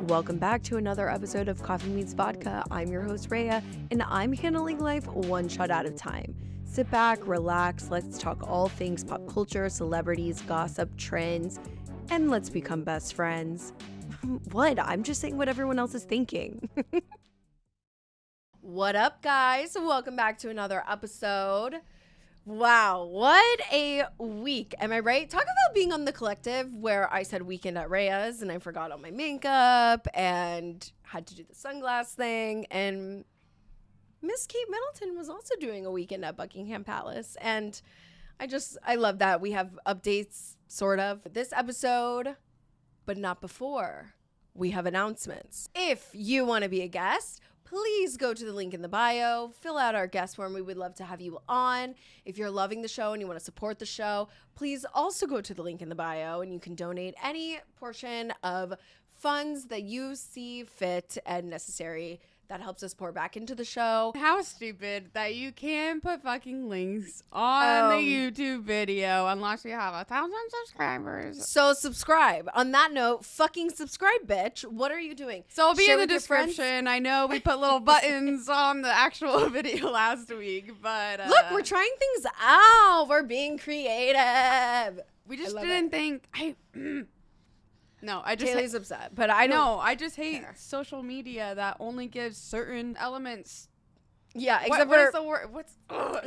Welcome back to another episode of Coffee Meets Vodka. I'm your host, Raya, and I'm handling life one shot at a time. Sit back, relax, let's talk all things pop culture, celebrities, gossip, trends, and let's become best friends. What? I'm just saying what everyone else is thinking. What up, guys? Welcome back to another episode. Wow, what a week. Am I right? Talk about being on The Collective, where I said weekend at Raya's and I forgot all my makeup and had to do the sunglass thing. And Miss Kate Middleton was also doing a weekend at Buckingham Palace. And I love that. We have updates, sort of, this episode, but not before. We have announcements. If you want to be a guest, please go to the link in the bio, fill out our guest form. We would love to have you on. If you're loving the show and you want to support the show, please also go to the link in the bio and you can donate any portion of funds that you see fit and necessary. That helps us pour back into the show. How stupid that you can put fucking links on the YouTube video unless you have 1,000 subscribers. So subscribe. On that note, fucking subscribe, bitch. What are you doing? So it'll be Share in the with your friends. description. I know we put little buttons on the actual video last week, but Look, we're trying things out. We're being creative. we just didn't think. No, I just Taylor's upset, but I don't. No, I just hate social media that only gives certain elements. Yeah, except what for is the word? What's well,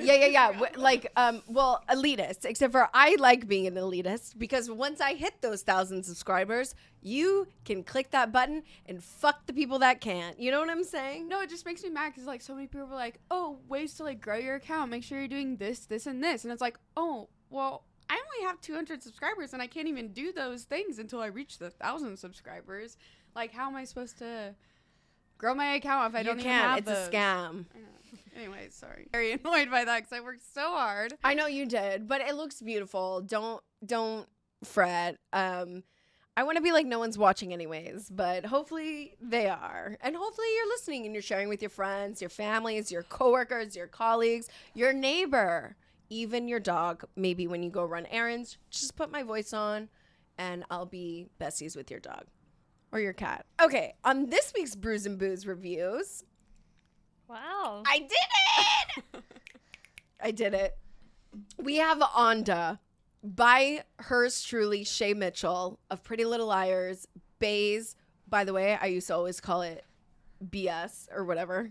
elitist. Except for I like being an elitist because once I hit those 1,000 subscribers, you can click that button and fuck the people that can't. You know what I'm saying? No, it just makes me mad because like so many people are like, oh, ways to like grow your account. Make sure you're doing this, this, and this, and it's like, oh, well, I only have 200 subscribers and I can't even do those things until I reach the 1,000 subscribers. Like, how am I supposed to grow my account if I don't even have It's those? a scam. Anyway, sorry. Very annoyed by that because I worked so hard. I know you did, but it looks beautiful. Don't fret. I want to be like no one's watching anyways, but hopefully they are. And hopefully you're listening and you're sharing with your friends, your families, your coworkers, your colleagues, your neighbor. Even your dog, maybe when you go run errands, just put my voice on and I'll be besties with your dog or your cat. Okay, on this week's Brews and Booze reviews. Wow. I did it! I did it. We have Onda by hers truly, Shay Mitchell of Pretty Little Liars, Bays. By the way, I used to always call it BS or whatever.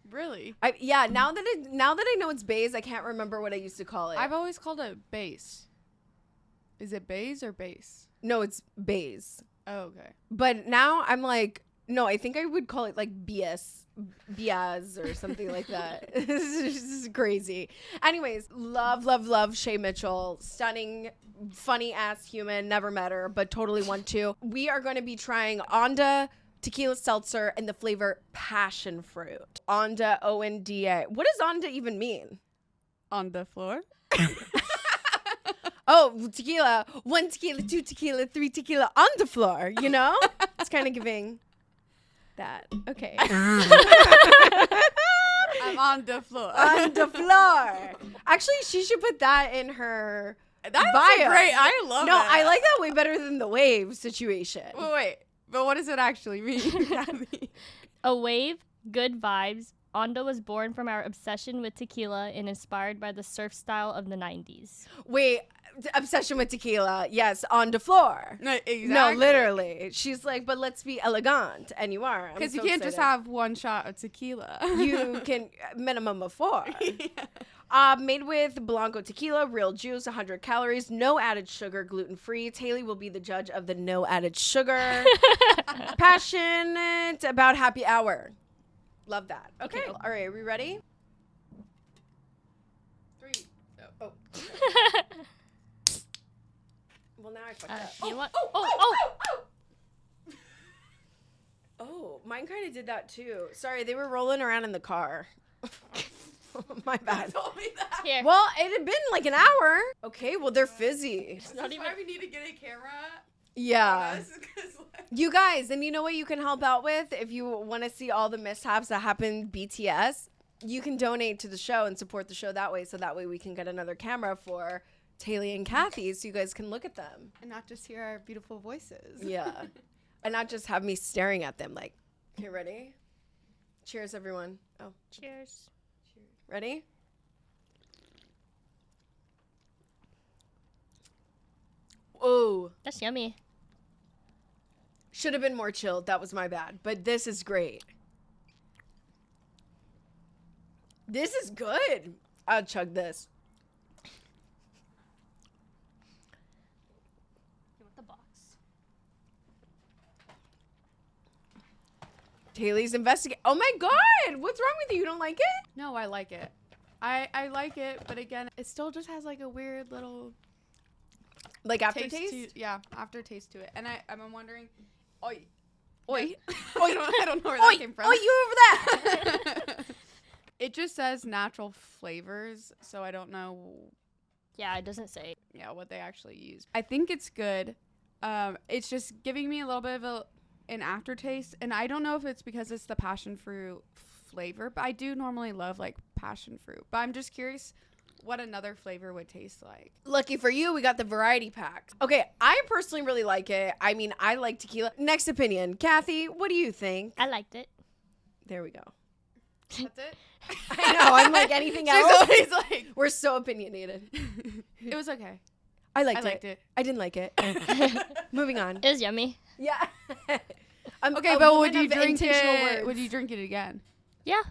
Really? Now that I know it's Bays, I can't remember what I used to call it. I've always called it base. Is it bays or base? No, it's Bays. Oh, okay. But now I'm like, no, I think I would call it like BS or something like that. This is crazy. Anyways, love Shay Mitchell. Stunning, funny ass human. Never met her, but totally want to. We are going to be trying Onda tequila seltzer and the flavor passion fruit. Onda, O-N-D-A. What does Onda even mean? On the floor? Oh, tequila. 1 tequila, 2 tequila, 3 tequila on the floor, you know? It's kind of giving that. Okay. I'm on the floor. On the floor. Actually, she should put that in her That's bio. great. I love it. No, I like that way better than the wave situation. Wait. But what does it actually mean, Kathy? A wave, good vibes. Onda was born from our obsession with tequila and inspired by the surf style of the 90s. Wait, obsession with tequila. Yes, on the floor. No, exactly. No, literally. She's like, but let's be elegant. And you are. Because you can't just have one shot of tequila. You can, minimum of 4. Made with Blanco tequila, real juice, 100 calories, no added sugar, gluten-free. Taylea will be the judge of the no added sugar. Passionate about happy hour. Love that. Okay. All right. Are we ready? 3. Oh. Well, now I fucked up. You know what? Oh, mine kind of did that too. Sorry, they were rolling around in the car. My bad. Told me that. Here. Well, it had been like an hour. Okay, well, they're fizzy. That's why we need to get a camera. Yeah. You guys, and you know what you can help out with? If you want to see all the mishaps that happened BTS, you can donate to the show and support the show that way. So that way we can get another camera for Taylea and Kathy so you guys can look at them. And not just hear our beautiful voices. Yeah. and not just have me staring at them like, okay, ready? Cheers, everyone. Oh, Cheers. ready? Oh, That's yummy. should have been more chilled. That was my bad. But this is great. This is good. I'll chug this. You want the box? Taylor's investigate. Oh my God. What's wrong with you? You don't like it? No, I like it. I like it, but again, it still just has like a weird little Like aftertaste? aftertaste to it. And I'm wondering, oi. Oi. I don't know where that came from. Oi, you over there. It just says natural flavors, so I don't know Yeah, it doesn't say. what they actually use. I think it's good. It's just giving me a little bit of an aftertaste, and I don't know if it's because it's the passion fruit flavor, but I do normally love like passion fruit. But I'm just curious what another flavor would taste like. Lucky for you, we got the variety pack. Okay, I personally really like it. I mean, I like tequila. Next opinion. Kathy, what do you think? I liked it. There we go. That's it. I know. I'm like, anything She's else? always like, We're so opinionated. it was okay. I I liked liked it. it. I didn't like it. Moving on. It was yummy. Yeah. I'm Okay, a but woman would you of drink intentional it? words. Would you drink it again? Yeah.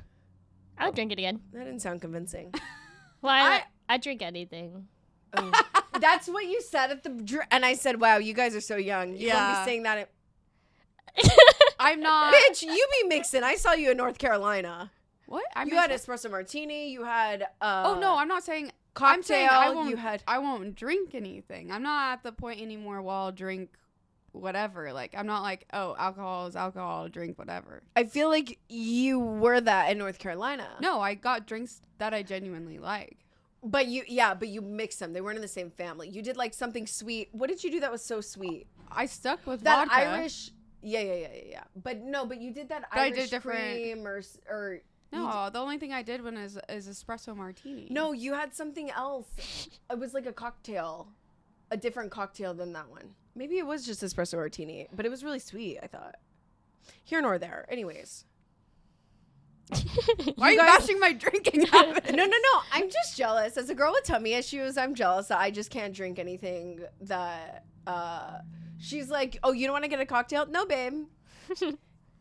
I would drink it again. That didn't sound convincing. Well, I drink anything. Oh. That's what you said at the and I said, "Wow, you guys are so young. You won't Yeah. be saying that." I'm not. Bitch, you be mixing. I saw you in North Carolina. What? You had espresso martini. You had Oh no, I'm not saying cocktail. I'm saying I won't. You had I won't drink anything. I'm not at the point anymore where I'll drink whatever. Like I'm not like, oh, alcohol is alcohol. Drink whatever. I feel like you were that in North Carolina. No, I got drinks that I genuinely like. But you mixed them. They weren't in the same family. You did like something sweet. What did you do that was so sweet? I stuck with That vodka. Irish. Yeah. But no, but you did that But I Irish did different- cream or No, the only thing I did one is espresso martini. no, you had something else. It was like a cocktail, a different cocktail than that one. Maybe it was just espresso martini, but it was really sweet. I thought. Here nor there. Anyways. Why are you guys- bashing my drinking habit? No. I'm just jealous. As a girl with tummy issues, I'm jealous that I just can't drink anything that she's like, oh, you don't want to get a cocktail? No, babe.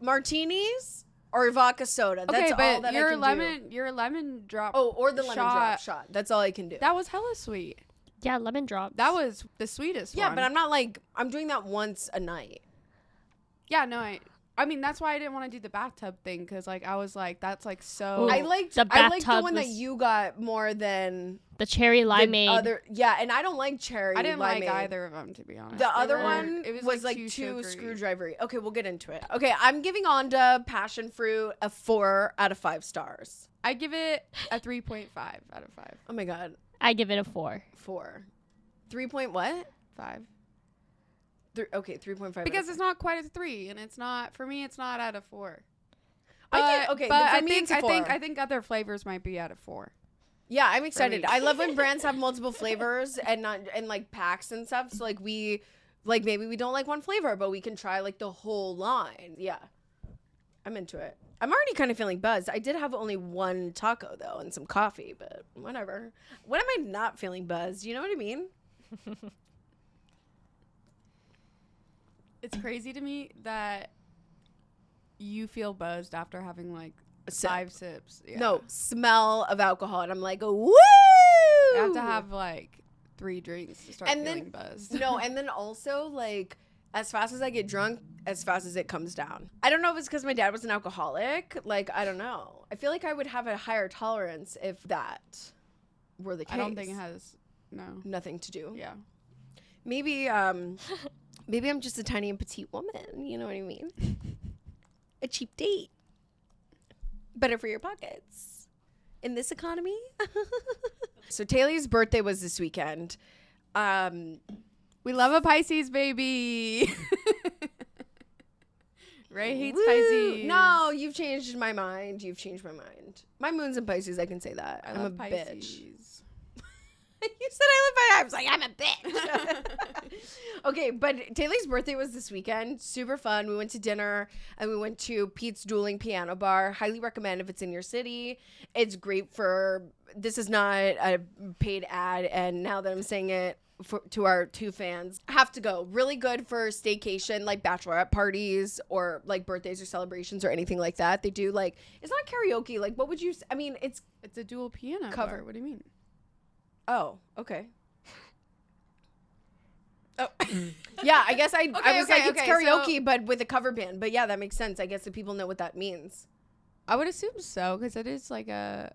Martinis or vodka soda. That's Okay, all but that I your can lemon, do. your lemon drop. Oh, or the lemon drop shot. shot. That's all I can do. That was hella sweet. Yeah, lemon drops. That was the sweetest yeah, one. but I'm not like, I'm doing that once a night. Yeah, no, I mean, that's why I didn't want to do the bathtub thing, because, like, I was like, that's, like, so... Ooh. I liked The the bathtub one that was- you got more than the cherry the limeade. other. Yeah, and I don't like cherry I didn't like limeade. either of them, to be honest. The They other were- one it was like too too sugary. screwdrivery. Okay, we'll get into it. Okay, I'm giving Onda passion fruit a 4 out of 5 stars. I give it a 3.5 out of 5. Oh my god, I give it a 4. 4, 3 point what? 5. Okay, 3.5. Because it's not quite a 3, and it's not, for me, it's not out of 4. Okay, but for I me think, it's a 4. I think other flavors might be out of 4. Yeah, I'm excited. me. I love when brands have multiple flavors and not and like packs and stuff. So like maybe we don't like one flavor, but we can try like the whole line. Yeah, I'm into it. I'm already kind of feeling buzzed. I did have only one taco though and some coffee, but whatever. When am I not feeling buzzed? You know what I mean? It's crazy to me that you feel buzzed after having, like, Sip. 5 sips. Yeah. No, smell of alcohol, and I'm like, woo! I have to have, like, 3 drinks to start And then- feeling buzzed. No, and then also like as fast as I get drunk, as fast as it comes down. I don't know if it's because my dad was an alcoholic. Like, I don't know. I feel like I would have a higher tolerance if that were the case. I don't think it has, no. Nothing to do. Yeah. Maybe maybe I'm just a tiny and petite woman. You know what I mean? A cheap date. Better for your pockets. In this economy. So Taylor's birthday was this weekend. We love a Pisces, baby. Ray hates Woo! Pisces. No, you've changed my mind. You've changed my mind. My moon's in Pisces. I can say that. I I'm love a Pisces. bitch. You said I live by. I was like, I'm a bitch. Okay, but Taylor's birthday was this weekend. Super fun. We went to dinner and we went to Pete's Dueling Piano Bar. Highly recommend if it's in your city. It's great for. This is not a paid ad, and now that I'm saying it to our 2 fans, have to go. Really good for staycation, like bachelorette parties or like birthdays or celebrations or anything like that. They do like it's not karaoke. Like what would you? I mean, it's a dual piano cover. bar. What do you mean? Oh, okay. Oh, yeah. I guess I was like it's karaoke, but with a cover band. But yeah, that makes sense. I guess if people know what that means. I would assume so because it is like a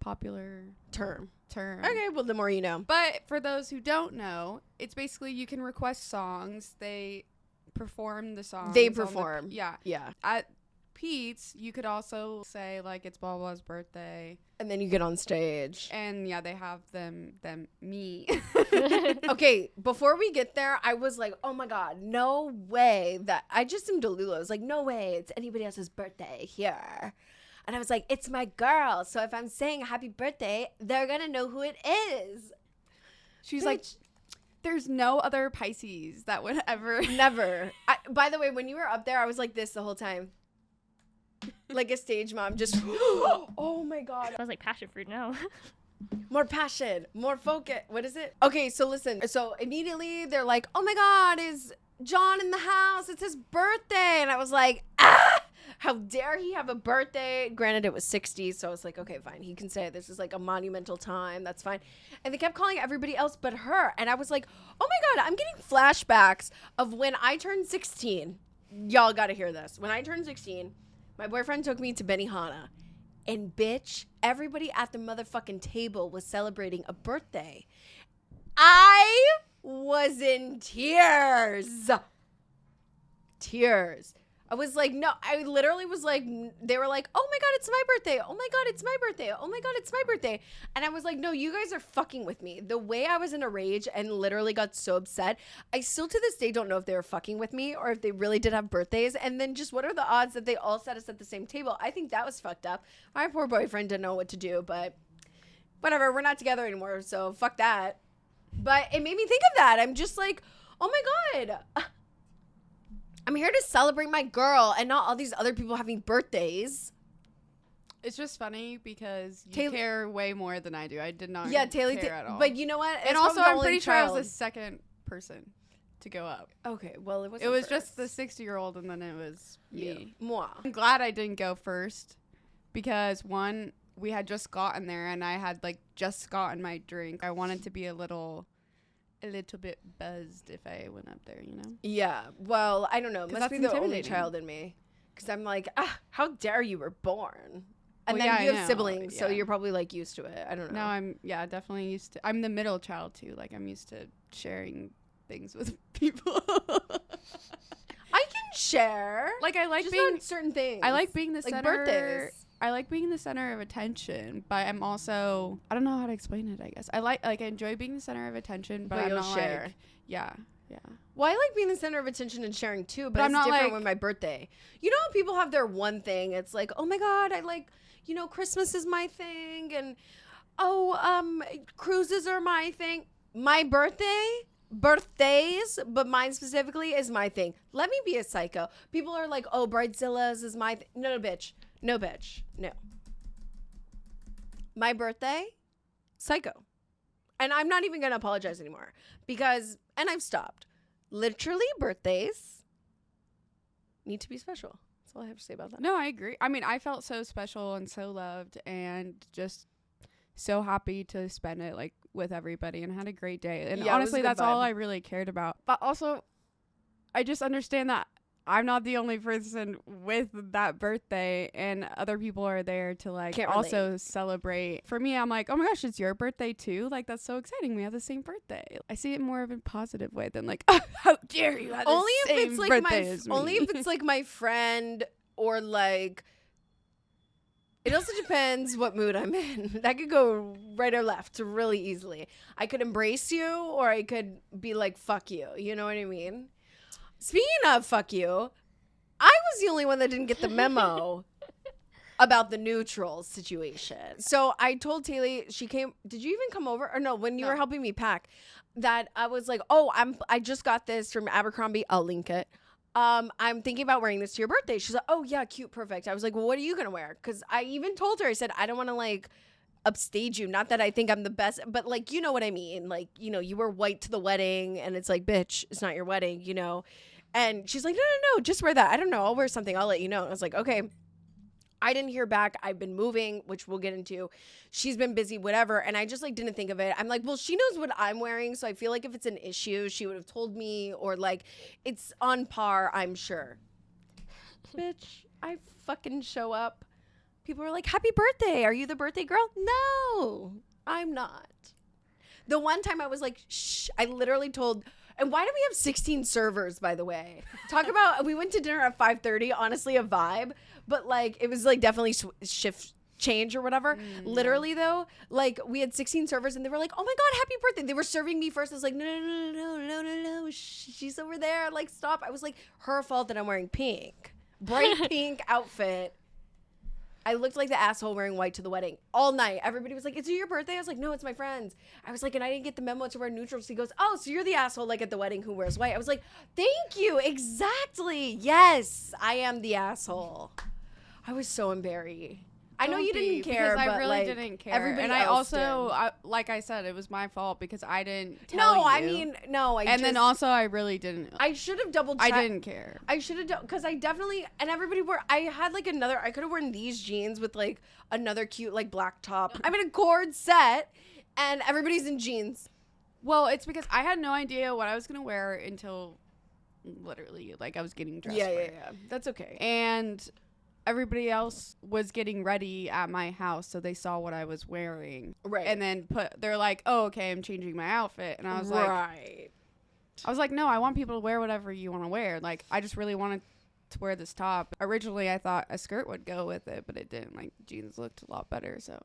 popular term. Okay, well, the more you know. But for those who don't know, it's basically you can request songs. They perform the songs. They perform. Yeah. At Pete's, you could also say like it's blah blah's birthday, and then you get on stage. And yeah, they have me. Okay, before we get there, I was like, oh my god, no way that I just am Delulu. I was like, no way, it's anybody else's birthday here. And I was like, it's my girl. So if I'm saying happy birthday, they're going to know who it is. She's like, there's no other Pisces that would ever. Never. By the way, when you were up there, I was like this the whole time. Like a stage mom, just, oh my God. That was like passion fruit now. More passion, more focus. What is it? Okay, so listen. So immediately they're like, oh my God, is John in the house? It's his birthday. And I was like, how dare he have a birthday? Granted, it was 60, so I was like, okay, fine. He can say this is like a monumental time. That's fine. And they kept calling everybody else but her. And I was like, oh my God, I'm getting flashbacks of when I turned 16. Y'all got to hear this. When I turned 16, my boyfriend took me to Benihana. And bitch, everybody at the motherfucking table was celebrating a birthday. I was in tears. Tears. I was like, no, I literally was like, they were like, oh my God, it's my birthday. Oh my God, it's my birthday. Oh my God, it's my birthday. And I was like, no, you guys are fucking with me. The way I was in a rage and literally got so upset, I still to this day don't know if they were fucking with me or if they really did have birthdays. And then just what are the odds that they all sat us at the same table? I think that was fucked up. My poor boyfriend didn't know what to do, but whatever, we're not together anymore, so fuck that. But it made me think of that. I'm just like, oh my God. I'm here to celebrate my girl and not all these other people having birthdays. It's just funny because you care way more than I do. I did not Taylea care at all. But you know what? And also, I'm pretty sure I was the second person to go up. Okay, well, it was just the 60-year-old and then it was me. Moi. I'm glad I didn't go first because, one, we had just gotten there and I had, like, just gotten my drink. I wanted to be a little bit buzzed if I went up there, you know? Yeah. Well, I don't know. Must be the only child in me. Because I'm like, how dare you were born? And then you have siblings, so you're probably, like, used to it. I don't know. No, I'm, definitely used to. I'm the middle child, too. Like, I'm used to sharing things with people. I can share. Like, I like just being... not certain things. I like being the center... birthdays. I like being the center of attention, but I'm also... I don't know how to explain it, I guess. I enjoy being the center of attention, but I'm not share. Like... Yeah. Well, I like being the center of attention and sharing, too, but I'm not different with my birthday. You know how people have their one thing? It's like, oh, my God, I like... You know, Christmas is my thing, and, cruises are my thing. My birthdays, but mine specifically is my thing. Let me be a psycho. People are like, oh, Bridezilla's is my thing. No, bitch. No, bitch. No. My birthday, psycho. And I'm not even going to apologize anymore because, and I've stopped. Literally, birthdays need to be special. That's all I have to say about that. No, I agree. I mean, I felt so special and so loved and just so happy to spend it like with everybody and had a great day. And honestly, that's all I really cared about. But also, I just understand that I'm not the only person with that birthday and other people are there to like also celebrate. For me, I'm like, oh my gosh, it's your birthday too. Like, that's so exciting. We have the same birthday. I see it more of a positive way than like, oh, how dare you have only the if same it's like birthday as me. Only if it's like my friend or like, it also depends what mood I'm in. That could go right or left really easily. I could embrace you or I could be like, fuck you. You know what I mean? Speaking of fuck you, I was the only one that didn't get the memo. about the neutral situation. So I told Taylea, she came, did you even come over? Or no, when you were helping me pack, that I was like, oh, I just got this from Abercrombie. I'll link it. I'm thinking about wearing this to your birthday. She's like, oh yeah, cute, perfect. I was like, well, what are you gonna wear? Because I even told her, I said, I don't want to like upstage you. Not that I think I'm the best, but like, you know what I mean? Like, you know, you were white to the wedding and it's like, bitch, it's not your wedding, you know? And she's like, no, just wear that. I don't know. I'll wear something. I'll let you know. And I was like, okay. I didn't hear back. I've been moving, which we'll get into. She's been busy, whatever. And I just like didn't think of it. I'm like, well, she knows what I'm wearing. So I feel like if it's an issue, she would have told me, or like it's on par, I'm sure. Bitch, I fucking show up. People are like, happy birthday. Are you the birthday girl? No, I'm not. The one time I was like, shh, I literally told, and why do we have 16 servers, by the way? Talk about, we went to dinner at 5:30, honestly, a vibe. But like, it was like definitely shift change or whatever. Literally though, like we had 16 servers and they were like, oh my God, happy birthday. They were serving me first. I was like, no. She's over there. Like, stop. I was like, her fault that I'm wearing pink. Bright pink outfit. I looked like the asshole wearing white to the wedding all night. Everybody was like, is it your birthday? I was like, no, it's my friend's. I was like, and I didn't get the memo to wear neutral. So he goes, oh, so you're the asshole like at the wedding who wears white. I was like, thank you. Exactly. Yes, I am the asshole. I was so embarrassed. I know you didn't care, because but I really like, didn't care. everybody And I else also, did. like I said, it was my fault because I didn't tell you. No, I mean, no. Then also, I really didn't. I should have double checked. I didn't care. I should have, because I definitely, and everybody wore, I had like another, I could have worn these jeans with like another cute like black top. I'm in a cord set and everybody's in jeans. Well, it's because I had no idea what I was going to wear until literally like I was getting dressed. Yeah. That's okay. And everybody else was getting ready at my house, so they saw what I was wearing. Right. And then they're like, oh, okay, I'm changing my outfit. And I was like, no, I want people to wear whatever you want to wear. Like, I just really wanted to wear this top. Originally, I thought a skirt would go with it, but it didn't. Like, jeans looked a lot better, so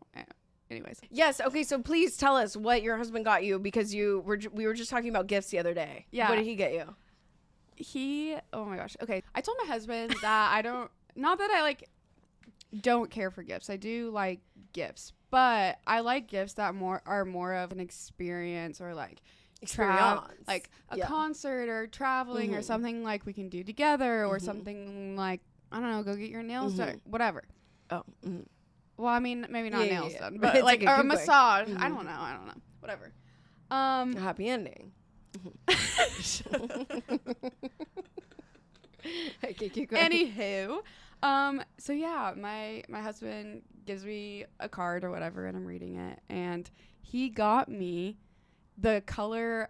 anyways. Yes. Okay. So please tell us what your husband got you, because we were just talking about gifts the other day. Yeah. What did he get you? Oh my gosh. Okay. I told my husband that not that I like don't care for gifts. I do like gifts, but I like gifts that are more of an experience, or like like a concert or traveling or something like we can do together, or something like, I don't know, go get your nails done, whatever. Oh. Well, I mean, maybe not nails done, but It's like, okay, or a keep massage. going. I don't know. Whatever. A happy ending. Okay, keep going. Anywho, so yeah, my husband gives me a card or whatever, and I'm reading it, and he got me the color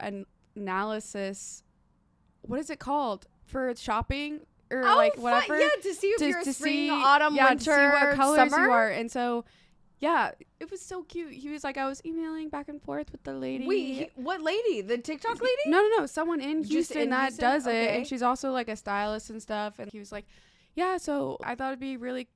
analysis. What is it called for shopping or like whatever? Yeah, to see if you're to spring, see, autumn, yeah, winter, to see what colors summer. you are, and so. Yeah, it was so cute. He was like, I was emailing back and forth with the lady. Wait, what lady? The TikTok lady? No. Someone in Just Houston in that Houston? does it. Okay. And she's also like a stylist and stuff. And he was like, yeah, so I thought it'd be really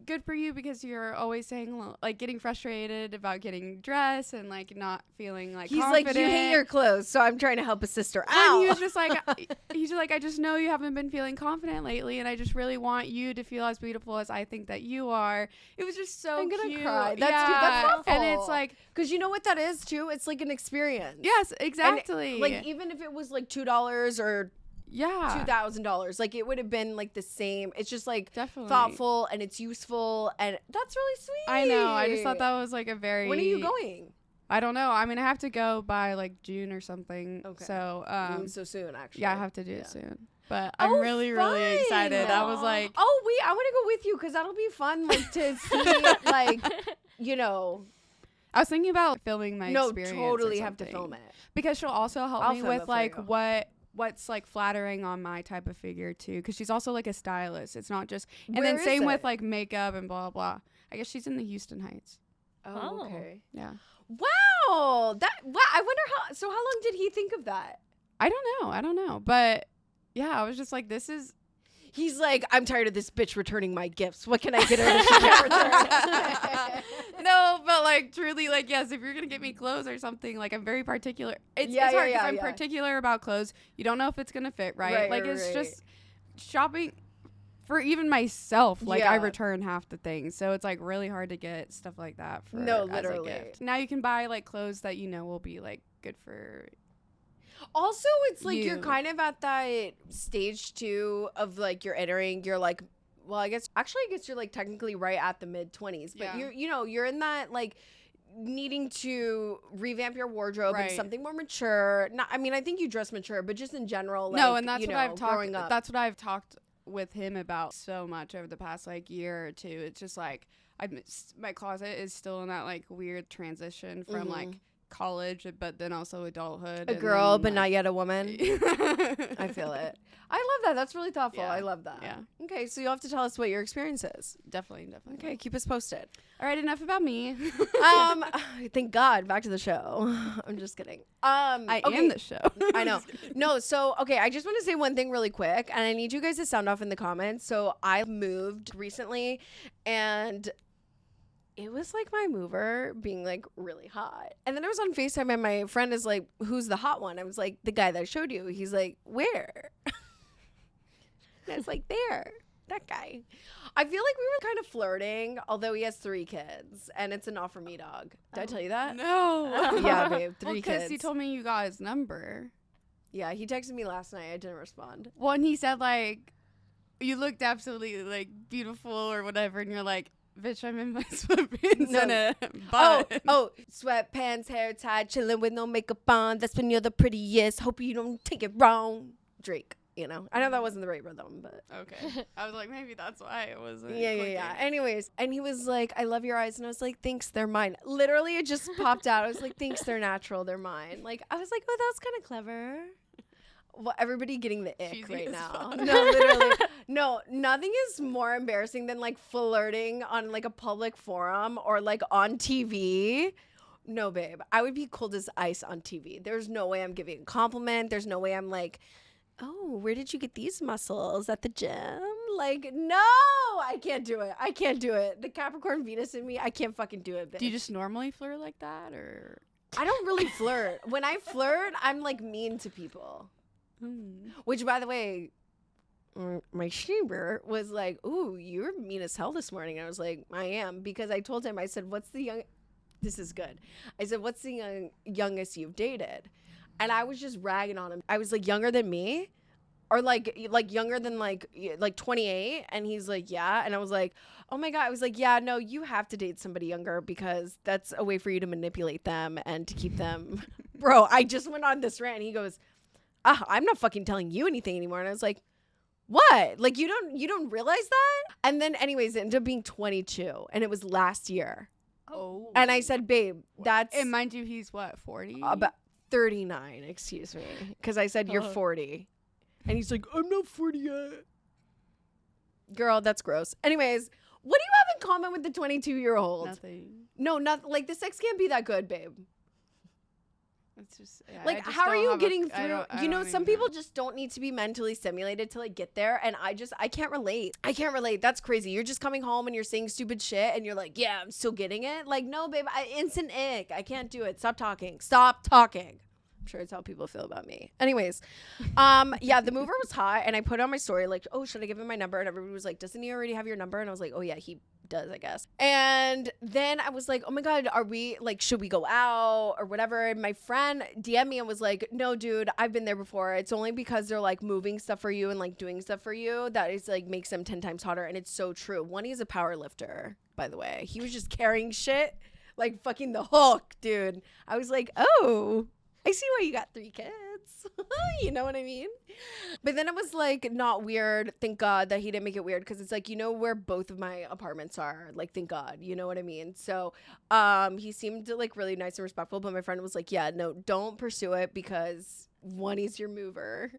good for you because you're always saying like getting frustrated about getting dressed and like not feeling like He's confident. like, you hate your clothes, so I'm trying to help a sister out. And he was just like, I just know you haven't been feeling confident lately, and I just really want you to feel as beautiful as I think that you are. It was just so I'm gonna cute. cry. That's yeah. cute. That's awful. And it's like, because you know what that is too? It's like an experience. yes, exactly. And, like, even if it was like $2 or yeah, $2,000, like it would have been like the same. It's just like definitely thoughtful, and it's useful, and that's really sweet. I know. I just thought that was like a very. When are you going? I don't know. I mean, I have to go by like June or something. Okay. So So soon, actually. yeah, I have to do it soon. But I'm really excited. I was like, oh wait, I want to go with you because that'll be fun, like to see, like, you know. I was thinking about filming my experience. No, totally have to film it because she'll also help me film it with for like you. what's like flattering on my type of figure too, because she's also like a stylist. It's not just and Where then is same it? with like makeup and blah blah. I guess she's in the Houston Heights. Oh, okay. Yeah. Wow. I wonder how long did he think of that? I don't know. But yeah, I was just like, this is. He's like, I'm tired of this bitch returning my gifts. What can I get her that she can't return? No, but like truly, like, yes, if you're gonna get me clothes or something, like, I'm very particular. It's hard because I'm particular about clothes. You don't know if it's gonna fit, right? Like, it's just shopping for even myself, like I Yeah. return half the things. So it's like really hard to get stuff like that for No, as a literally. gift. Now you can buy like clothes that you know will be like good for Also, it's like you're You. kind of at that stage too of like you're entering. You're like, well, I guess you're like technically right at the mid 20s, but Yeah. you're in that like needing to revamp your wardrobe Right. and something more mature. Not, I mean, I think you dress mature, but just in general, like, no, and that's you what know, I've talked. growing up. That's what I've talked with him about so much over the past like year or two. It's just like my closet is still in that like weird transition from like college, but then also adulthood. A and girl, then, but like, not yet a woman. I I feel it. I love that. That's really thoughtful. Yeah. I love that. Yeah. Okay, so you'll have to tell us what your experience is. Definitely. Okay, keep us posted. All right, enough about me. Thank God. Back to the show. I'm just kidding. I okay. am the show. I know. No, so okay, I just want to say one thing really quick, and I need you guys to sound off in the comments. So I moved recently, and it was like my mover being like really hot. And then I was on FaceTime, and my friend is like, "Who's the hot one?" I was like, "The guy that I showed you." He's like, "Where?" And I was like, "There, that guy." I feel like we were kind of flirting, although he has 3 kids, and it's a not for me dog. Did I tell you that? No. Yeah, babe, 3 Well, because kids. he told me you got his number. Yeah, he texted me last night. I didn't respond. Well, and he said like, you looked absolutely like beautiful or whatever, and you're like, bitch, I'm in my sweatpants No. and a butt. Oh, sweatpants, hair tied, chilling with no makeup on. That's when you're the prettiest. Hope you don't take it wrong. Drake, you know. I know that wasn't the right rhythm, but Okay. I was like, maybe that's why it wasn't. yeah. Anyways, and he was like, "I love your eyes," and I was like, "Thanks, they're mine." Literally, it just popped out. I was like, "Thanks, they're natural, they're mine." Like, I was like, "Oh, that was kind of clever." Well, everybody getting the ick Cheesy right as now. fuck. No, literally. No, nothing is more embarrassing than like flirting on like a public forum or like on TV. No, babe. I would be cold as ice on TV. There's no way I'm giving a compliment. There's no way I'm like, "Oh, where did you get these muscles? At the gym?" Like, no, I can't do it. I can't do it. The Capricorn Venus in me, I can't fucking do it, bitch. Do you just normally flirt like that, or? I don't really flirt. When I flirt, I'm like mean to people. Which, by the way, my Sheber was like, "Ooh, you're mean as hell this morning." I was like, "I am," because I told him, I said, "What's the young?" This is good. I said, "What's the youngest you've dated?" And I was just ragging on him. I was like, "Younger than me?" Or like younger than like 28, and he's like, "Yeah," and I was like, "Oh my God." I was like, "Yeah, no, you have to date somebody younger because that's a way for you to manipulate them and to keep them." Bro, I just went on this rant, and he goes, "I'm not fucking telling you anything anymore." And I was like, "What? Like you don't realize that?" And then anyways, it ended up being 22, and it was last year. Oh. And I said, "Babe, that's And mind you, he's what, 40? about 39, excuse me." Because I said, "You're Oh. 40." And he's like, "I'm not 40 yet." Girl, that's gross. Anyways, what do you have in common with the 22-year-old? Nothing. No, not like the sex can't be that good, babe. It's just yeah, I Like, just how are don't you have a- getting I through? don't- I You know, don't some even people just don't need to be mentally stimulated to like get there. And I can't relate. I can't relate. That's crazy. You're just coming home and you're saying stupid shit and you're like, "Yeah, I'm still getting it." Like, no, babe, instant ick. I can't do it. Stop talking. Stop talking. I'm sure it's how people feel about me. Anyways, yeah, the mover was hot, and I put on my story like, "Oh, should I give him my number?" And everybody was like, "Doesn't he already have your number?" And I was like, "Oh yeah, he does, I guess." And then I was like, "Oh my God, are we like, should we go out or whatever?" And my friend DM'd me and was like, "No, dude, I've been there before. It's only because they're like moving stuff for you and like doing stuff for you that is like makes them 10 times hotter." And it's so true. One, he's a power lifter, by the way. He was just carrying shit like fucking the Hulk, dude. I was like, "Oh, I see why you got 3 kids." You know what I mean? But then it was like not weird. Thank God that he didn't make it weird, because it's like, you know where both of my apartments are. Like, thank God. You know what I mean? So he seemed like really nice and respectful. But my friend was like, "Yeah, no, don't pursue it, because 1, he's your mover,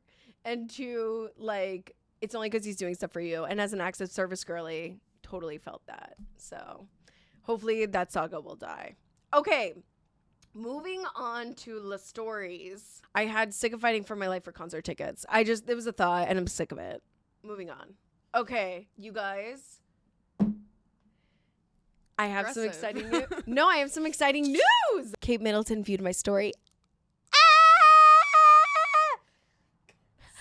and 2, like, it's only because he's doing stuff for you." And as an acts of service girly, totally felt that. So hopefully that saga will die. Okay. Moving on to the stories. I had sick of fighting for my life for concert tickets. It was a thought, and I'm sick of it. Moving on. Okay, you guys. I have some Aggressive. exciting news. No, I have some exciting news. Kate Middleton viewed my story.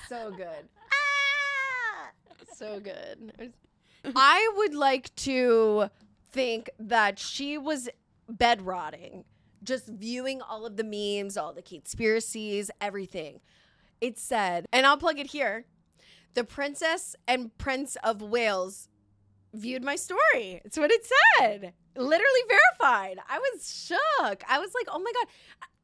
So good. So good. I would like to think that she was bed rotting, just viewing all of the memes, all the conspiracies, everything. It said, and I'll plug it here, the Princess and Prince of Wales viewed my story. It's what it said. Literally verified. I was shook. I was like, oh my God.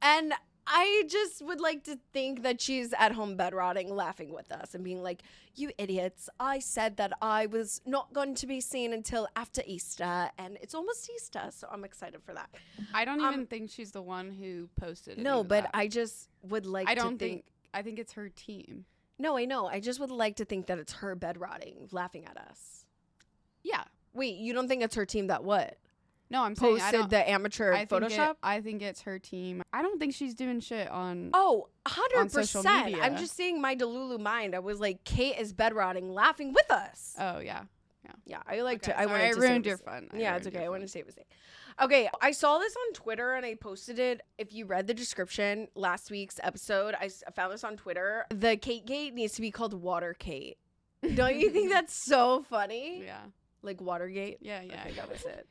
And I just would like to think that she's at home bed rotting, laughing with us and being like, you idiots. I said that I was not going to be seen until after Easter, and it's almost Easter, so I'm excited for that. I don't even think she's the one who posted it. No, but I just would like to think. I think it's her team. No, I know. I just would like to think that it's her bed rotting, laughing at us. Yeah. Wait, you don't think it's her team that what? No, I'm saying Posted the amateur Photoshop? I think it's her team. I don't think she's doing shit on. Oh, on social 100%. media. I'm just saying my Delulu mind. I was like, Kate is bed rotting, laughing with us. Oh yeah. Yeah, I like Okay, to. I sorry, wanted to ruined say your fun. Yeah, it's okay. I want to say it was safe. Okay, I saw this on Twitter and I posted it. If you read the description last week's episode, I found this on Twitter. The Kate Gate needs to be called Water Kate. Don't you think that's so funny? Yeah. Like Watergate? Yeah. Okay, that was it.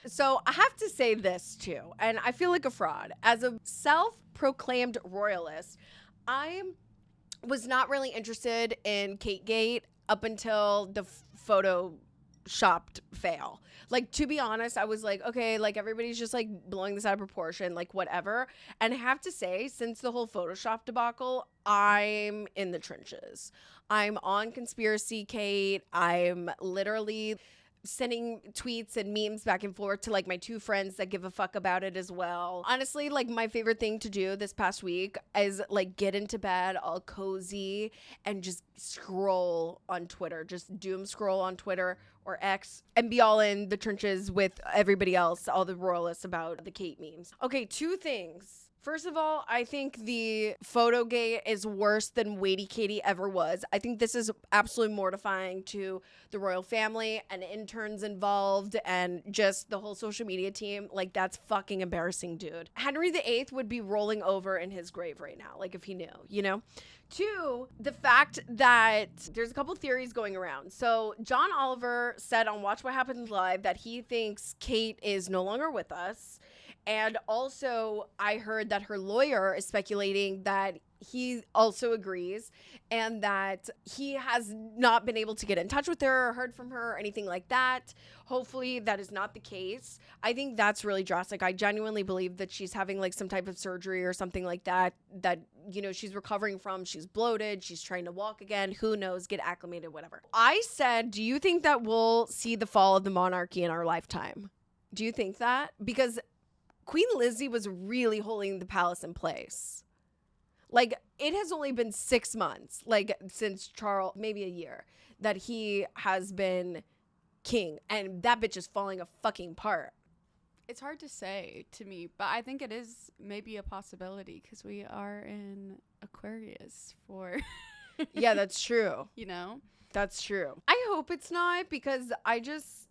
So I have to say this too, and I feel like a fraud. As a self-proclaimed royalist, I was not really interested in Kate Gate up until the photoshopped fail. Like, to be honest, I was like, okay, like everybody's just like blowing this out of proportion, like whatever. And I have to say, since the whole Photoshop debacle, I'm in the trenches. I'm on Conspiracy Kate. I'm literally sending tweets and memes back and forth to like my two friends that give a fuck about it as well. Honestly, like my favorite thing to do this past week is like get into bed all cozy and just scroll on Twitter, just doom scroll on Twitter or X and be all in the trenches with everybody else, all the royalists about the Kate memes. Okay, two things. First of all, I think the Photogate is worse than Waity Katie ever was. I think this is absolutely mortifying to the royal family and interns involved and just the whole social media team. Like, that's fucking embarrassing, dude. Henry VIII would be rolling over in his grave right now, like if he knew, you know? Two, the fact that there's a couple theories going around. So John Oliver said on Watch What Happens Live that he thinks Kate is no longer with us. And also, I heard that her lawyer is speculating that he also agrees and that he has not been able to get in touch with her or heard from her or anything like that. Hopefully, that is not the case. I think that's really drastic. I genuinely believe that she's having like some type of surgery or something like that, you know, she's recovering from. She's bloated. She's trying to walk again. Who knows? Get acclimated, whatever. I said, do you think that we'll see the fall of the monarchy in our lifetime? Do you think that? Because Queen Lindsay was really holding the palace in place. Like, it has only been 6 months, like, since Charles, maybe a year, that he has been king. And that bitch is falling a fucking apart. It's hard to say to me, but I think it is maybe a possibility because we are in Aquarius for... Yeah, that's true. You know? That's true. I hope it's not because I just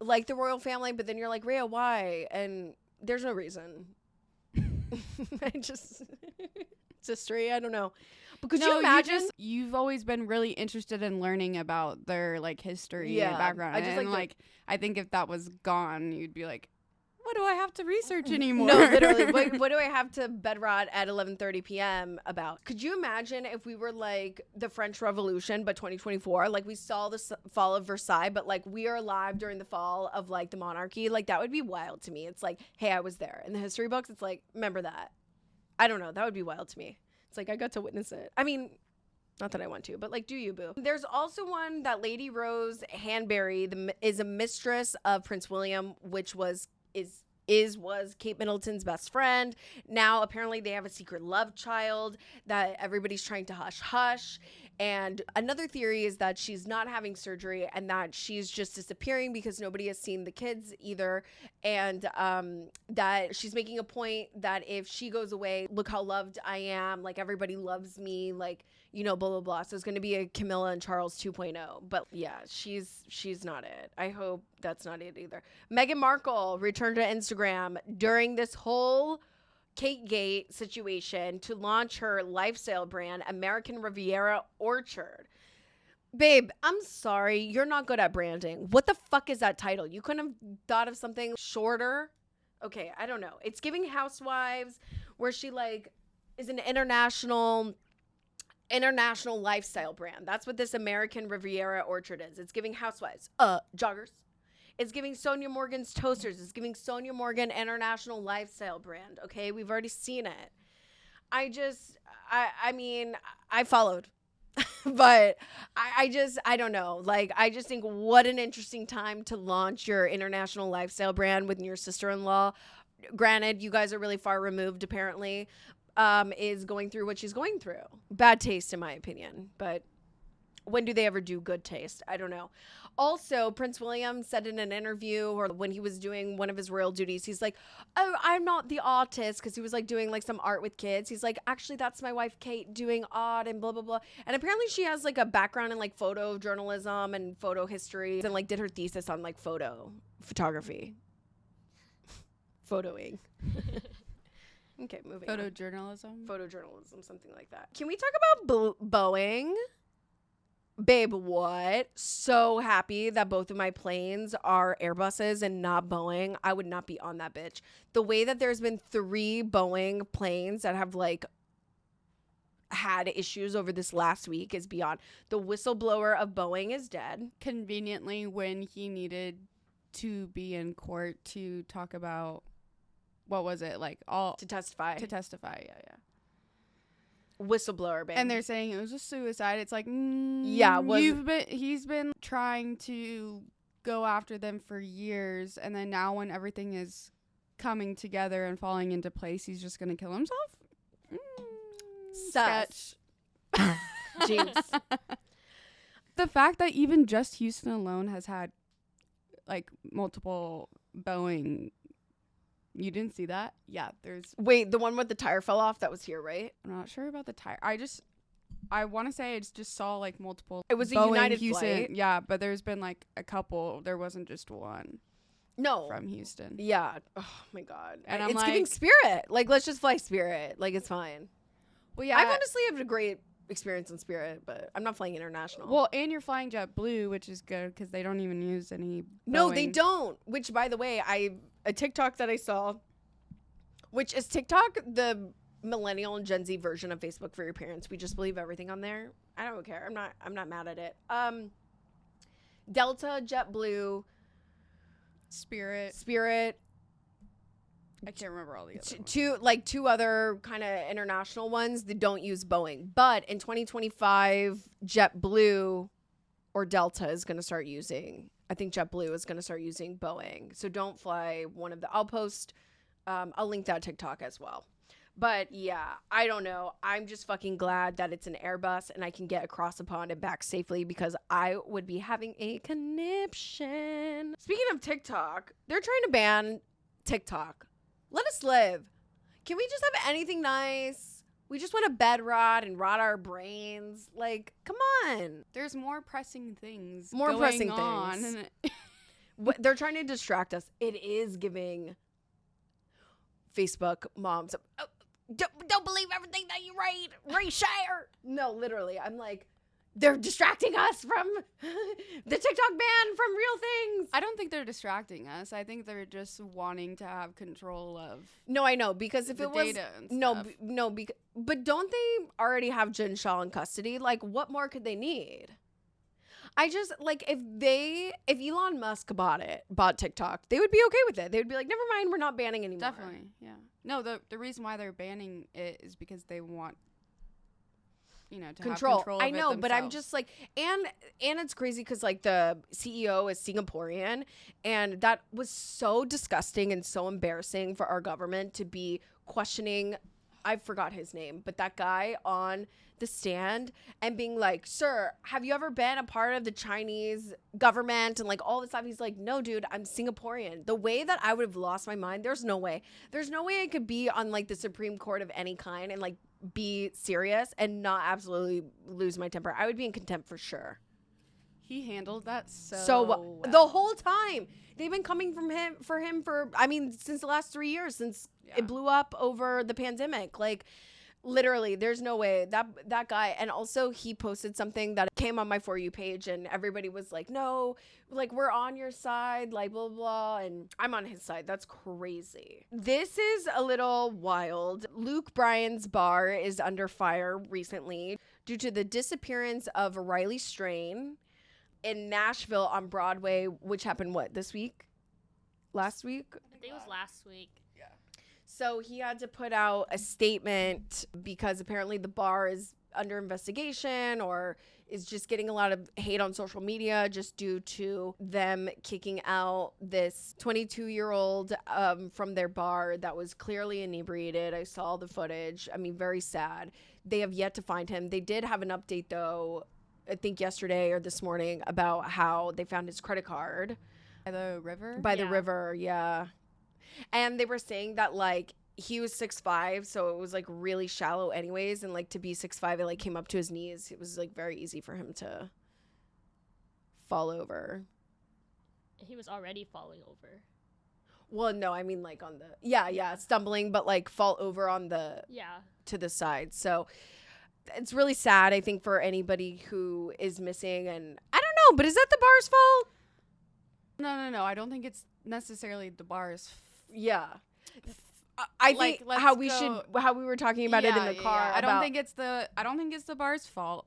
like the royal family, but then you're like, Raya, why? And there's no reason. It's history. I don't know. But could you imagine? You've always been really interested in learning about their like history and background. I just and I think if that was gone, you'd be like, what do I have to research anymore? No, literally. What do I have to bed rot at 11:30 p.m. about? Could you imagine if we were like the French Revolution, but 2024? Like we saw the fall of Versailles, but like we are alive during the fall of like the monarchy. Like that would be wild to me. It's like, hey, I was there. In the history books, it's like, remember that. I don't know. That would be wild to me. It's like I got to witness it. I mean, not that I want to, but like, do you, boo? There's also one that Lady Rose Hanbury is a mistress of Prince William, which was Kate Middleton's best friend. Now, apparently, they have a secret love child that everybody's trying to hush. And another theory is that she's not having surgery and that she's just disappearing because nobody has seen the kids either. And that she's making a point that if she goes away, look how loved I am. Like, everybody loves me. Like, you know, blah, blah, blah. So it's going to be a Camilla and Charles 2.0. But yeah, she's not it. I hope that's not it either. Meghan Markle returned to Instagram during this whole Kate Gate situation to launch her lifestyle brand, American Riviera Orchard. Babe, I'm sorry. You're not good at branding. What the fuck is that title? You couldn't have thought of something shorter? Okay, I don't know. It's giving Housewives, where she like is an international lifestyle brand. That's what this American Riviera Orchard is. It's giving Housewives, joggers. It's giving Sonia Morgan's toasters. It's giving Sonia Morgan international lifestyle brand. Okay, we've already seen it. I mean, I followed. But I don't know. Like, I just think what an interesting time to launch your international lifestyle brand with your sister-in-law. Granted, you guys are really far removed, apparently, is going through what she's going through. Bad taste, in my opinion. But when do they ever do good taste? I don't know. Also, Prince William said in an interview, or when he was doing one of his royal duties, he's like, oh, I'm not the artist, because he was like doing like some art with kids. He's like, actually, that's my wife Kate doing art and blah blah blah. And apparently she has like a background in like photojournalism and photo history, and like did her thesis on like photography photoing. Okay, moving on. Photojournalism, something like that. Can we talk about Boeing? Babe, what? So happy that both of my planes are Airbuses and not Boeing. I would not be on that bitch. The way that there's been 3 Boeing planes that have like had issues over this last week is beyond. The whistleblower of Boeing is dead. Conveniently, when he needed to be in court to talk about, what was it? Like to testify. Yeah. Whistleblower, babe. And they're saying it was a suicide. It's like, yeah, he's been trying to go after them for years, and then now when everything is coming together and falling into place, he's just gonna kill himself. Sketch. Jinx. The fact that even just Houston alone has had like multiple Boeing. You didn't see that? Yeah, Wait, the one with the tire fell off, that was here, right? I'm not sure about the tire. I want to say I just saw like multiple. It was a Boeing United Houston flight. Yeah, but there's been like a couple. There wasn't just one. No. From Houston. Yeah. Oh my God. And I'm it's like, giving Spirit. Like, let's just fly Spirit. Like, it's fine. Well, yeah. I've honestly had a great experience in Spirit, but I'm not flying international. Well, and you're flying JetBlue, which is good because they don't even use any Boeing. No, they don't. Which, by the way, a TikTok that I saw, which is TikTok, the millennial and Gen Z version of Facebook for your parents. We just believe everything on there. I don't care. I'm not mad at it. Delta, JetBlue, Spirit. I can't remember all the other ones. Two other kind of international ones that don't use Boeing. But in 2025, JetBlue or Delta is going to start using. I think JetBlue is going to start using Boeing. So don't fly one of the. I'll post. I'll link that TikTok as well. But yeah, I don't know. I'm just fucking glad that it's an Airbus and I can get across the pond and back safely, because I would be having a conniption. Speaking of TikTok, they're trying to ban TikTok. Let us live. Can we just have anything nice? We just want to bed rot and rot our brains. Like, come on. There's more pressing things. They're trying to distract us. It is giving Facebook moms. Oh, don't believe everything that you write. Reshare. No, literally. I'm like, they're distracting us from the TikTok ban from real things. I don't think they're distracting us. I think they're just wanting to have control of. No, I know, because if it was data and stuff. but don't they already have Jen Shaw in custody? Like, what more could they need? I just like if Elon Musk bought TikTok, they would be okay with it. They would be like, never mind, we're not banning anymore. Definitely, yeah. No, the reason why they're banning it is because they want, to have control of I know, it but I'm just like, and it's crazy because like the CEO is Singaporean, and that was so disgusting and so embarrassing for our government to be questioning. I forgot his name, but that guy on the stand and being like, sir, have you ever been a part of the Chinese government and like all this stuff? He's like, no, dude, I'm Singaporean. The way that I would have lost my mind, there's no way I could be on like the Supreme Court of any kind and like be serious and not absolutely lose my temper. I would be in contempt for sure. He handled that so well. The whole time. They've been coming for him for, I mean, since the last 3 years, since it blew up over the pandemic. Like, Literally, there's no way that guy. And also, he posted something that came on my For You page, and everybody was like, no, like, we're on your side, like, blah, blah. And I'm on his side. That's crazy. This is a little wild. Luke Bryan's bar is under fire recently due to the disappearance of Riley Strain in Nashville on Broadway, which happened, what, this week? Last week? I think it was last week. So he had to put out a statement because apparently the bar is under investigation or is just getting a lot of hate on social media just due to them kicking out this 22-year-old from their bar that was clearly inebriated. I saw the footage. I mean, very sad. They have yet to find him. They did have an update, though, I think yesterday or this morning, about how they found his credit card. By the river? By the river, yeah. And they were saying that, like, he was 6'5", so it was, like, really shallow anyways. And, like, to be 6'5", it, like, came up to his knees. It was, like, very easy for him to fall over. He was already falling over. Well, no, I mean, like, on the... Yeah, stumbling, but, like, fall over on the... Yeah. To the side. So it's really sad, I think, for anybody who is missing. And I don't know, but is that the bar's fault? No. I don't think it's necessarily the bar's Yeah. I like, think how we were talking about it in the car. Yeah. I don't think it's the bar's fault,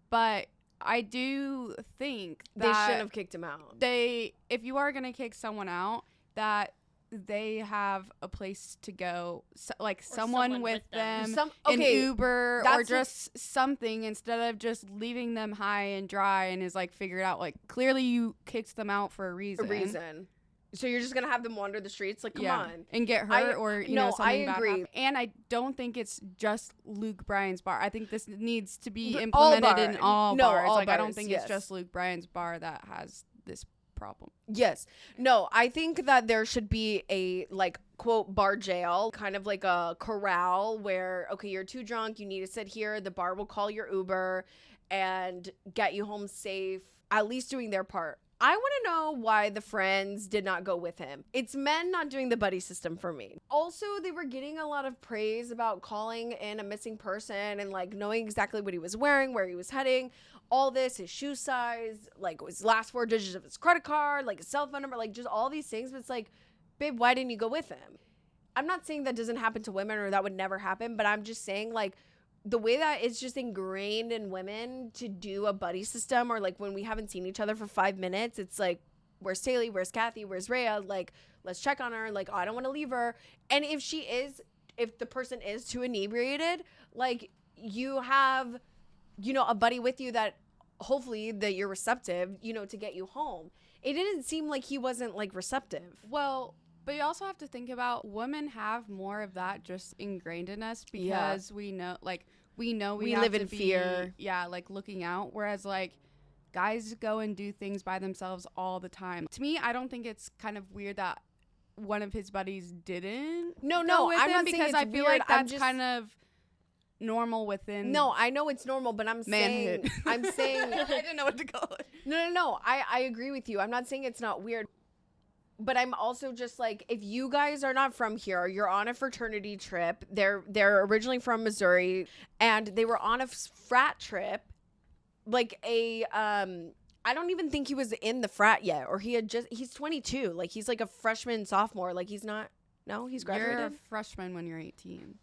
but I do think that they shouldn't have kicked him out. If you are gonna kick someone out, that they have a place to go, like someone with them, an Uber or just something, instead of just leaving them high and dry and is like figured out. Like, clearly you kicked them out for a reason. So you're just gonna have them wander the streets? Like, come on. And get hurt or something bad agree. happen. And I don't think it's just Luke Bryan's bar. I think this needs to be implemented in all bars. Like, I don't think it's just Luke Bryan's bar that has this problem. Yes. No, I think that there should be a, like, quote, bar jail, kind of like a corral where, okay, you're too drunk, you need to sit here, the bar will call your Uber and get you home safe, at least doing their part. I want to know why the friends did not go with him. It's men not doing the buddy system for me. Also, they were getting a lot of praise about calling in a missing person and, like, knowing exactly what he was wearing, where he was heading, all this, his shoe size, like, his last 4 digits of his credit card, like, his cell phone number, like, just all these things. But it's like, babe, why didn't you go with him? I'm not saying that doesn't happen to women or that would never happen, but I'm just saying, like, the way that it's just ingrained in women to do a buddy system, or, like, when we haven't seen each other for 5 minutes, it's like, where's Taylea? Where's Kathy? Where's Raya? Like, let's check on her. Like, oh, I don't want to leave her. And if the person is too inebriated, like, you have, a buddy with you that hopefully that you're receptive, to get you home. It didn't seem like he wasn't, like, receptive. Well, but you also have to think about women have more of that just ingrained in us because we know we live in fear. Yeah, like, looking out. Whereas, like, guys go and do things by themselves all the time. To me, I don't think it's kind of weird that one of his buddies didn't. No, with I'm him not because saying it's I feel weird. like that's kind of normal within. No, I know it's normal, but I'm manhood. saying I'm saying I didn't know what to call it. No. I agree with you. I'm not saying it's not weird. But I'm also just like, if you guys are not from here, you're on a fraternity trip. They're originally from Missouri, and they were on a frat trip. Like I don't even think he was in the frat yet, or he's 22. Like, he's like a freshman, sophomore. Like, he's not. No, he's graduated. You're a freshman when you're 18.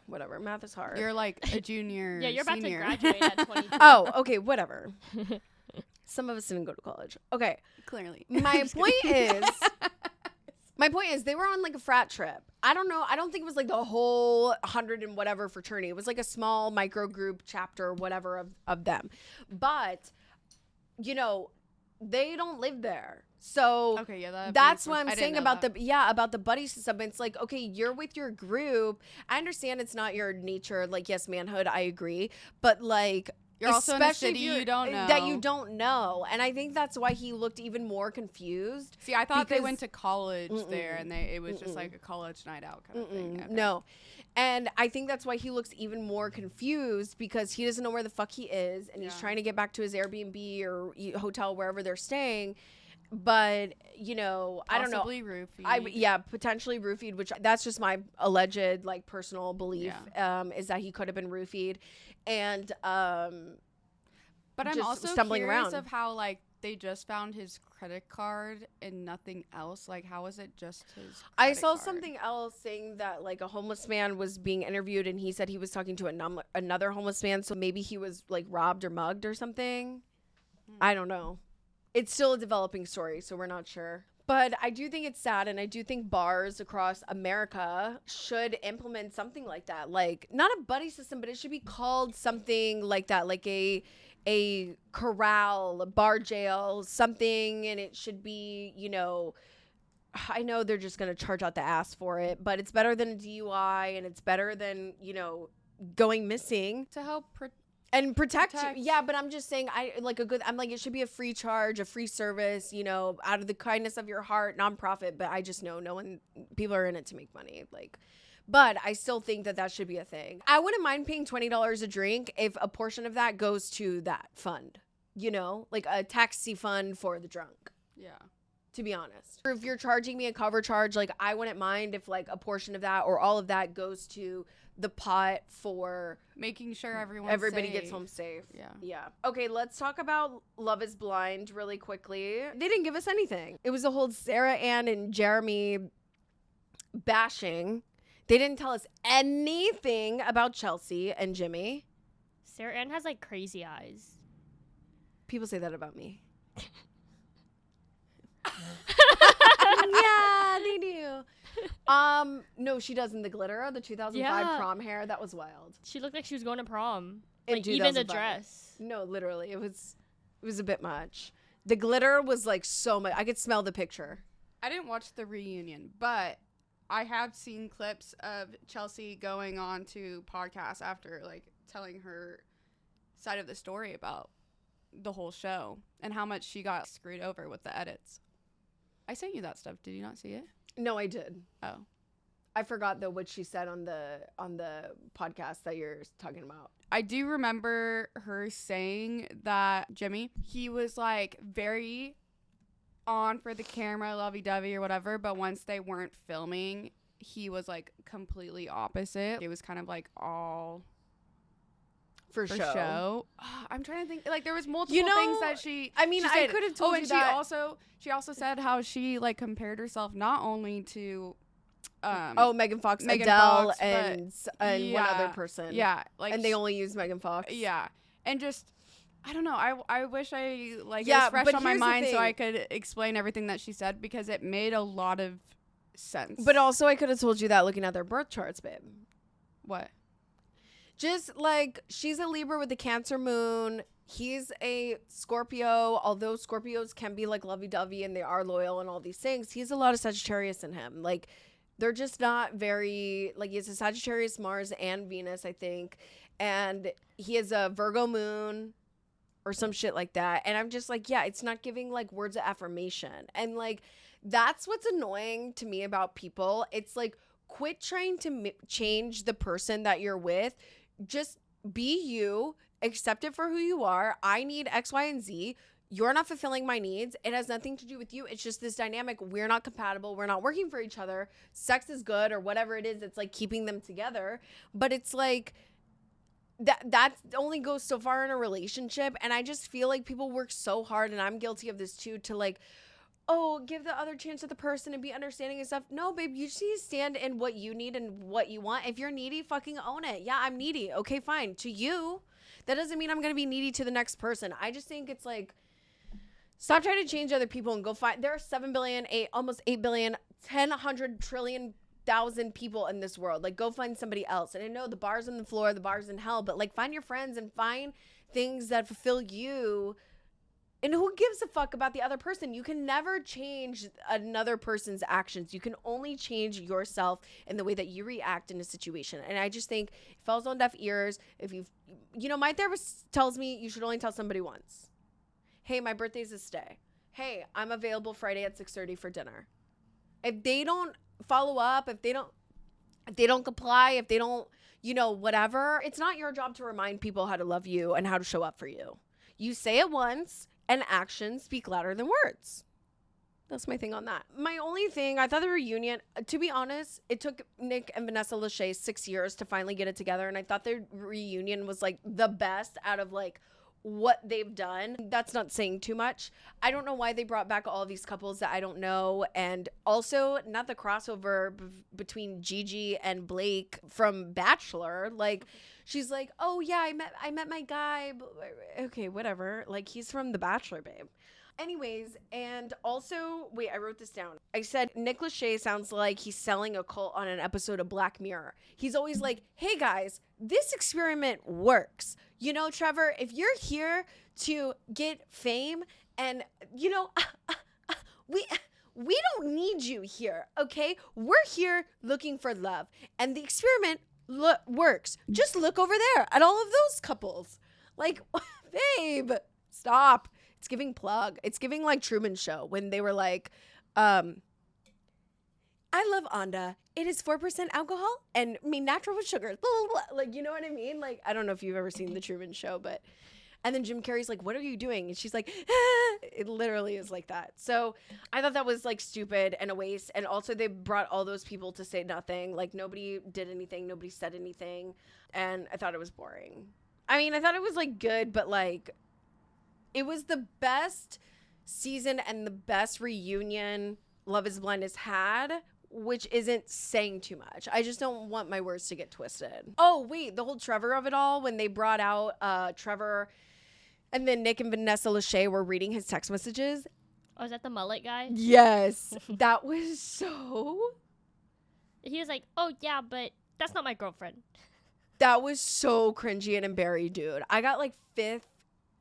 Whatever, math is hard. You're like a junior. Yeah, you're about senior. to graduate at 22. Oh, okay, whatever. Some of us didn't go to college. Okay. Clearly. My point is they were on, like, a frat trip. I don't know. I don't think it was, like, the whole 100 and whatever fraternity. It was, like, a small micro group chapter, whatever, of them. But, they don't live there. So okay, yeah, that's what I'm saying about the buddy system. It's like, okay, you're with your group. I understand it's not your nature. Like, yes, manhood, I agree. But, like, you're also in a city you don't know. That you don't know. And I think that's why he looked even more confused. See, I thought they went to college there, and it was just like a college night out kind of thing. Okay. No. And I think that's why he looks even more confused, because he doesn't know where the fuck he is, and he's trying to get back to his Airbnb or hotel, wherever they're staying. But, you know, I don't know. Possibly roofied. Yeah, potentially roofied, which that's just my alleged, like, personal belief, is that he could have been roofied. And, but I'm just also stumbling curious around. of how, like, they just found his credit card and nothing else. Like, how is it just his I credit saw card? something else saying that, like, a homeless man was being interviewed and he said he was talking to another homeless man. So maybe he was, like, robbed or mugged or something. I don't know. It's still a developing story, so we're not sure. But I do think it's sad, and I do think bars across America should implement something like that. Like, not a buddy system, but it should be called something like that, like a corral, a bar jail, something, and it should be, you know, I know they're just going to charge out the ass for it, but it's better than a DUI, and it's better than, you know, going missing. To help And protect you. Yeah, but I'm just saying, I'm like, it should be a free charge, a free service, you know, out of the kindness of your heart, nonprofit. But I just know people are in it to make money. Like, but I still think that should be a thing. I wouldn't mind paying $20 a drink if a portion of that goes to that fund, you know, like a taxi fund for the drunk. Yeah. To be honest, or if you're charging me a cover charge, like, I wouldn't mind if, like, a portion of that or all of that goes to the pot for making sure everybody gets home safe. Yeah. Okay, let's talk about Love is Blind really quickly. They didn't give us anything. It was a whole Sarah Ann and Jeremy bashing. They didn't tell us anything about Chelsea and Jimmy. Sarah Ann has, like, crazy eyes. People say that about me. Yeah, they do. No, she does in the glitter, the 2005 prom hair. That was wild. She looked like she was going to prom. In like, even the dress. No, literally, it was a bit much. The glitter was like so much. I could smell the picture. I didn't watch the reunion, but I have seen clips of Chelsea going on to podcasts after, like, telling her side of the story about the whole show and how much she got screwed over with the edits. I sent you that stuff. Did you not see it? No, I did. Oh. I forgot though what she said on the podcast that you're talking about. I do remember her saying that Jimmy, he was, like, very on for the camera, lovey-dovey or whatever, but once they weren't filming, he was, like, completely opposite. It was kind of, like, all for show. I'm trying to think. Like, there was multiple things that she. I mean, I could have told you that. She also said how she, like, compared herself not only to. Megan Fox, Adele, and one other person. Yeah, like, and they only use Megan Fox. Yeah, and just. I don't know. I wish I, like, it was fresh on my mind so I could explain everything that she said because it made a lot of sense. But also, I could have told you that looking at their birth charts, babe. What? Just, like, she's a Libra with a Cancer moon. He's a Scorpio. Although Scorpios can be, like, lovey-dovey and they are loyal and all these things, he's a lot of Sagittarius in him. Like, they're just not very, like, he's a Sagittarius, Mars, and Venus, I think. And he has a Virgo moon or some shit like that. And I'm just like, yeah, it's not giving, like, words of affirmation. And, like, that's what's annoying to me about people. It's like, quit trying to change the person that you're with. Just be you, accept it for who you are. I need X, Y, and Z. You're not fulfilling my needs. It has nothing to do with you. It's just this dynamic. We're not compatible. We're not working for each other. Sex is good or whatever it is. It's like keeping them together. But it's like that only goes so far in a relationship. And I just feel like people work so hard, and I'm guilty of this too, to, like, oh, give the other chance to the person and be understanding and stuff. No, babe, you just need to stand in what you need and what you want. If you're needy, fucking own it. Yeah, I'm needy. Okay, fine. To you. That doesn't mean I'm going to be needy to the next person. I just think it's like, stop trying to change other people and go find. There are 7 billion, almost 8 billion, 100 trillion thousand people in this world. Like, go find somebody else. And I know the bar's on the floor, the bar's in hell, but, like, find your friends and find things that fulfill you. And who gives a fuck about the other person? You can never change another person's actions. You can only change yourself and the way that you react in a situation. And I just think it falls on deaf ears. If my therapist tells me you should only tell somebody once. Hey, my birthday's this day. Hey, I'm available Friday at 6:30 for dinner. If they don't follow up, if they don't comply, if they don't, whatever, it's not your job to remind people how to love you and how to show up for you. You say it once. And actions speak louder than words. That's my thing on that. My only thing, I thought the reunion, to be honest, it took Nick and Vanessa Lachey 6 years to finally get it together. And I thought the reunion was like the best out of like what they've done. That's not saying too much. I don't know why they brought back all these couples that I don't know. And also not the crossover between Gigi and Blake from Bachelor. Like, she's like, oh yeah, I met my guy. Okay, whatever. Like, he's from The Bachelor, babe. Anyways, and also, wait, I wrote this down. I said Nick Lachey sounds like he's selling a cult on an episode of Black Mirror. He's always like, hey guys, this experiment works. You know, Trevor, if you're here to get fame and, you know, we don't need you here, okay? We're here looking for love. And the experiment works. Just look over there at all of those couples. Like, babe, stop. It's giving plug. It's giving like Truman Show when they were like, I love Onda. It is 4% alcohol and natural with sugar. Blah, blah, blah. Like, you know what I mean? Like, I don't know if you've ever seen the Truman Show, but, and then Jim Carrey's like, what are you doing? And she's like, ah. It literally is like that. So I thought that was like stupid and a waste. And also they brought all those people to say nothing. Like, nobody did anything. Nobody said anything. And I thought it was boring. I mean, I thought it was like good, but like, it was the best season and the best reunion Love is Blind has had, which isn't saying too much. I just don't want my words to get twisted. Oh, wait, the whole Trevor of it all, when they brought out Trevor and then Nick and Vanessa Lachey were reading his text messages. Oh, is that the mullet guy? Yes. That was so... He was like, oh, yeah, but that's not my girlfriend. That was so cringy and embarrassing, dude. I got like fifth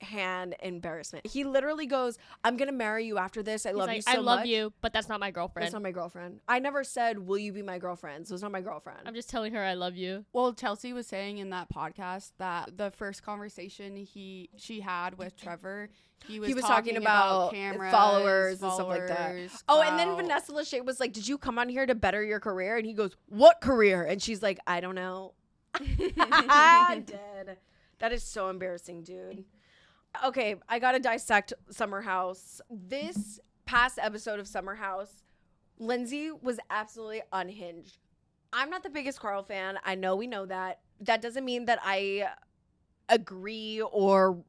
hand embarrassment. He literally goes, I'm gonna marry you after this. I love you so much. I love you, but that's not my girlfriend. That's not my girlfriend. I never said, will you be my girlfriend? So it's not my girlfriend. I'm just telling her I love you. Well, Chelsea was saying in that podcast that the first conversation she had with Trevor, he was talking about cameras, followers and stuff like that. Oh, and then Vanessa Lachey was like, did you come on here to better your career? And he goes, what career? And she's like, I don't know. Dead. That is so embarrassing, dude. Okay, I gotta dissect Summer House. This past episode of Summer House, Lindsay was absolutely unhinged. I'm not the biggest Carl fan. I know we know that. That doesn't mean that I agree or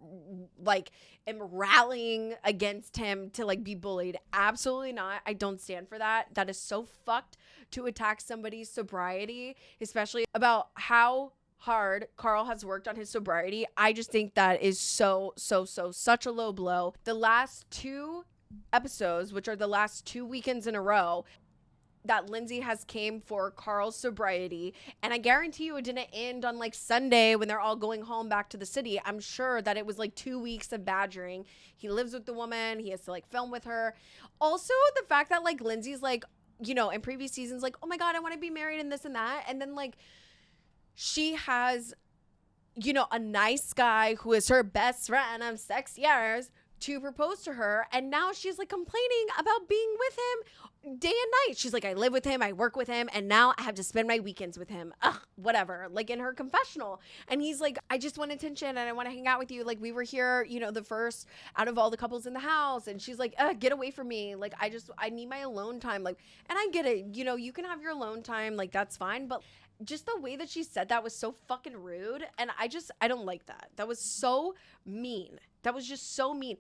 like am rallying against him to like be bullied. Absolutely not. I don't stand for that. That is so fucked to attack somebody's sobriety, especially about how hard Carl has worked on his sobriety. I just think that is such a low blow. The last two episodes, which are the last 2 weekends in a row, that Lindsay has came for Carl's sobriety, and I guarantee you it didn't end on like Sunday when they're all going home back to the city. I'm sure that it was like 2 weeks of badgering. He lives with the woman. He has to like film with her. Also, the fact that like Lindsay's like, you know, in previous seasons, like, oh my God, I want to be married and this and that. And then like, she has, you know, a nice guy who is her best friend of 6 years to propose to her. And now she's like complaining about being with him day and night. She's like, I live with him, I work with him, and now I have to spend my weekends with him. Ugh, whatever. Like in her confessional. And he's like, I just want attention and I want to hang out with you. Like we were here, you know, the first out of all the couples in the house. And she's like, get away from me. Like I need my alone time. Like, and I get it. You know, you can have your alone time. Like that's fine. But just the way that she said that was so fucking rude. And I don't like that. That was so mean. That was just so mean.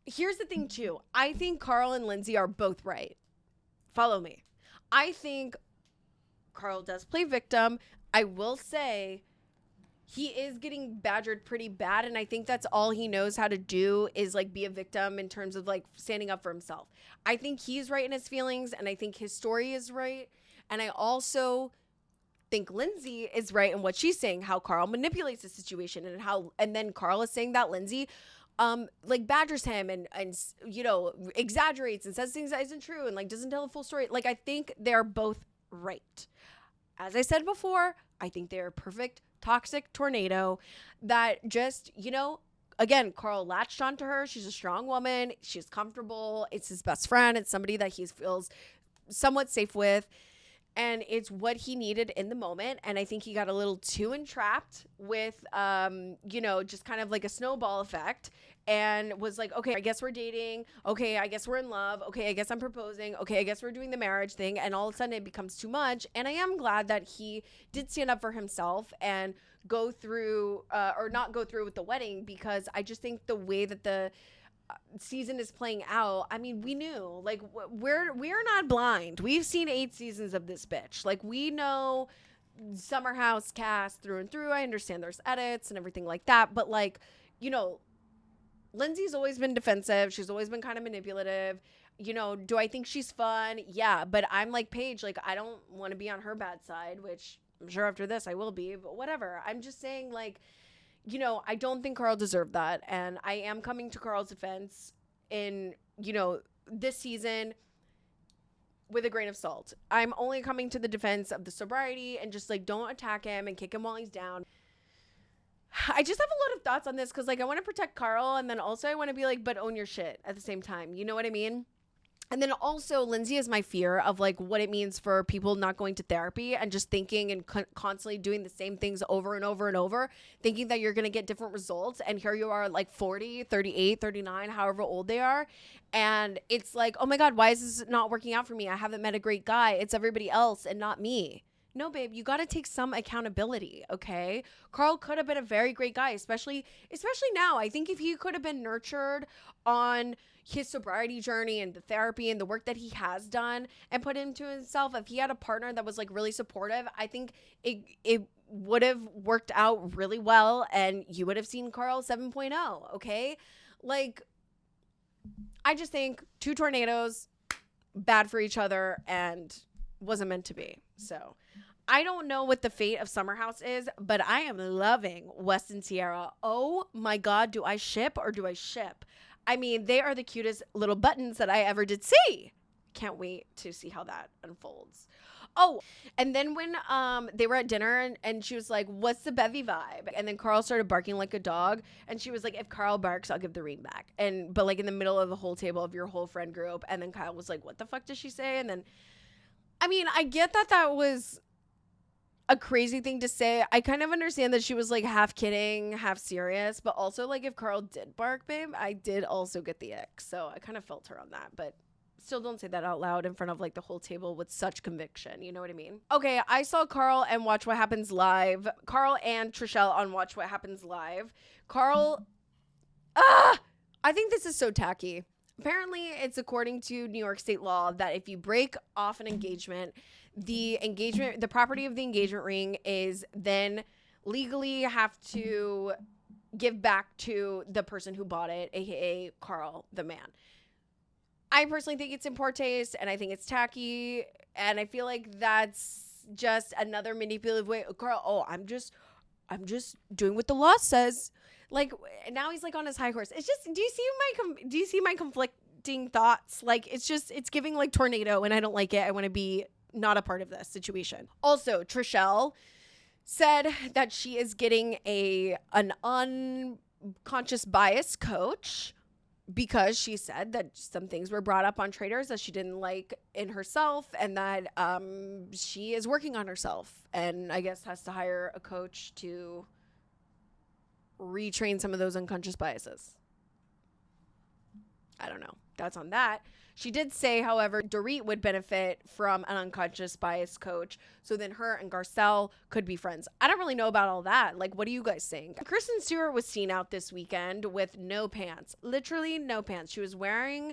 Here's the thing too. I think Carl and Lindsay are both right. Follow me. I think Carl does play victim. I will say he is getting badgered pretty bad. And I think that's all he knows how to do is like be a victim in terms of like standing up for himself. I think he's right in his feelings. And I think his story is right. And I also think Lindsay is right in what she's saying, how Carl manipulates the situation and then Carl is saying that Lindsay like badgers him and you know exaggerates and says things that isn't true and like doesn't tell the full story. Like I think they're both right. As I said before, I think they're a perfect toxic tornado that just, you know, again, Carl latched onto her. She's a strong woman. She's comfortable. It's his best friend. It's somebody that he feels somewhat safe with. And it's what he needed in the moment. And I think he got a little too entrapped with, you know, just kind of like a snowball effect. and was like, okay, I guess we're dating. Okay, I guess we're in love. Okay, I guess I'm proposing. Okay, I guess we're doing the marriage thing. And all of a sudden it becomes too much. And I am glad that he did stand up for himself and go through or not go through with the wedding, because I just think the way that the season is playing out, I mean, we knew, like, we're not blind. We've seen 8 seasons of this bitch. Like, we know Summer House cast through and through. I understand there's edits and everything like that, but like, you know, Lindsay's always been defensive. She's always been kind of manipulative. You know, do I think she's fun? Yeah, but I'm like Paige, like, I don't want to be on her bad side, which I'm sure after this I will be, but whatever. I'm just saying, like, you know, I don't think Carl deserved that. And I am coming to Carl's defense in, you know, this season with a grain of salt. I'm only coming to the defense of the sobriety and just like, don't attack him and kick him while he's down. I just have a lot of thoughts on this because like I want to protect Carl, and then also I want to be like, but own your shit at the same time. You know what I mean? And then also, Lindsay is my fear of like what it means for people not going to therapy and just thinking and constantly doing the same things over and over and over, thinking that you're going to get different results. And here you are like 40, 38, 39, however old they are. And it's like, oh my God, why is this not working out for me? I haven't met a great guy. It's everybody else and not me. No, babe, you got to take some accountability, okay? Carl could have been a very great guy, especially now. I think if he could have been nurtured on his sobriety journey and the therapy and the work that he has done and put into himself, if he had a partner that was like really supportive, I think it would have worked out really well, and you would have seen Carl 7.0, okay? Like, I just think 2 tornadoes, bad for each other, and wasn't meant to be. So I don't know what the fate of Summer House is, but I am loving West and Sierra. Oh my God, do I ship or do I ship? I mean, they are the cutest little buttons that I ever did see. Can't wait to see how that unfolds. Oh, and then when they were at dinner and she was like, what's the bevy vibe? And then Carl started barking like a dog. And she was like, if Carl barks, I'll give the ring back. But like in the middle of the whole table of your whole friend group. And then Kyle was like, what the fuck did she say? And then, I mean, I get that was a crazy thing to say. I kind of understand that she was like half kidding, half serious, but also like if Carl did bark, babe, I did also get the ick. So I kind of felt her on that, but still don't say that out loud in front of like the whole table with such conviction. You know what I mean? Okay, I saw Carl and Watch What Happens Live. Carl and Trishelle on Watch What Happens Live. Carl, I think this is so tacky. Apparently, it's according to New York state law that if you break off an engagement, the property of the engagement ring is then legally have to give back to the person who bought it, aka Carl, the man. I personally think it's in poor taste, and I think it's tacky, and I feel like that's just another manipulative way. Carl, I'm just doing what the law says. Like, now he's like on his high horse. It's just, do you see my conflicting thoughts? Like, it's giving like tornado, and I don't like it. I want to be not a part of this situation. Also, Trishelle said that she is getting an unconscious bias coach because she said that some things were brought up on Traders that she didn't like in herself, and that she is working on herself, and I guess has to hire a coach to retrain some of those unconscious biases. I don't know. That's on that. She did say, however, Dorit would benefit from an unconscious bias coach, so then her and Garcelle could be friends. I don't really know about all that. Like, what do you guys think? Kristen Stewart was seen out this weekend with no pants. Literally no pants. She was wearing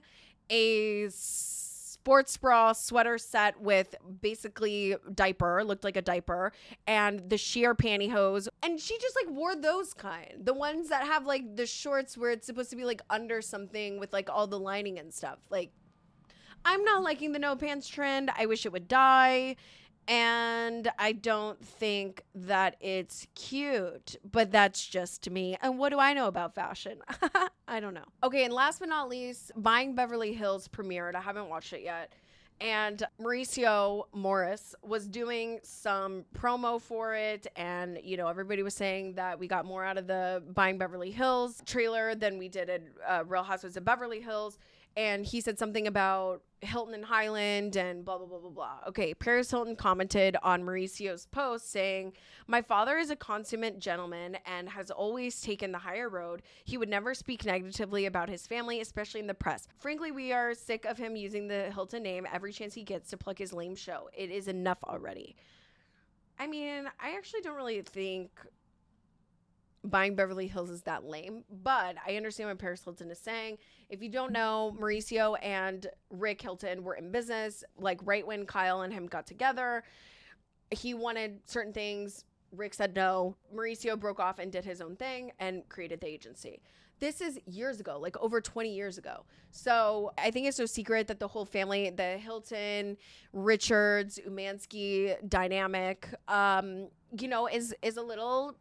a sports bra sweater set with basically diaper, looked like a diaper, and the sheer pantyhose. And she just like wore those kind. The ones that have like the shorts where it's supposed to be like under something with like all the lining and stuff. Like, I'm not liking the no pants trend. I wish it would die. And I don't think that it's cute, but that's just me. And what do I know about fashion? I don't know. Okay, and last but not least, Buying Beverly Hills premiered. I haven't watched it yet. And Mauricio Morris was doing some promo for it. And, you know, everybody was saying that we got more out of the Buying Beverly Hills trailer than we did at Real Housewives of Beverly Hills. and he said something about Hilton and Highland and blah, blah, blah, blah, blah. Okay, Paris Hilton commented on Mauricio's post saying, "My father is a consummate gentleman and has always taken the higher road. He would never speak negatively about his family, especially in the press. Frankly, we are sick of him using the Hilton name every chance he gets to plug his lame show. It is enough already." I mean, I actually don't really think buying Beverly Hills is that lame, but I understand what Paris Hilton is saying. If you don't know, Mauricio and Rick Hilton were in business, like right when Kyle and him got together. He wanted certain things. Rick said no. Mauricio broke off and did his own thing and created the agency. This is years ago, like over 20 years ago. So I think it's no secret that the whole family, the Hilton, Richards, Umansky dynamic, is a little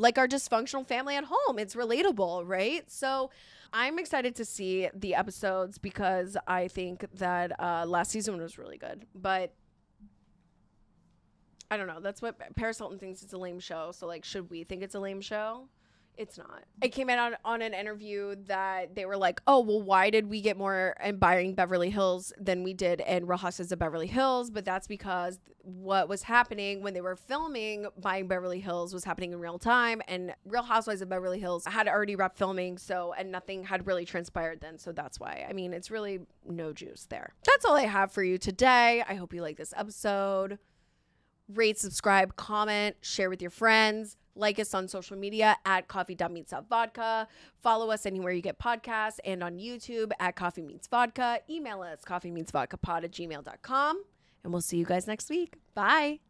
like our dysfunctional family at home. It's relatable, right? So I'm excited to see the episodes because I think that last season was really good. But I don't know. That's what Paris Hilton thinks it's a lame show. So, like, should we think it's a lame show? It's not. It came out on an interview that they were like, oh, well, why did we get more in buying Beverly Hills than we did in Real Housewives of Beverly Hills? But that's because what was happening when they were filming Buying Beverly Hills was happening in real time, and Real Housewives of Beverly Hills had already wrapped filming, and nothing had really transpired then. So that's why. I mean, it's really no juice there. That's all I have for you today. I hope you like this episode. Rate, subscribe, comment, share with your friends. Like us on social media at coffee.meets.vodka. Follow us anywhere you get podcasts and on YouTube at Coffee Meets Vodka. Email us coffeemeetsvodkapod@gmail.com. And we'll see you guys next week. Bye.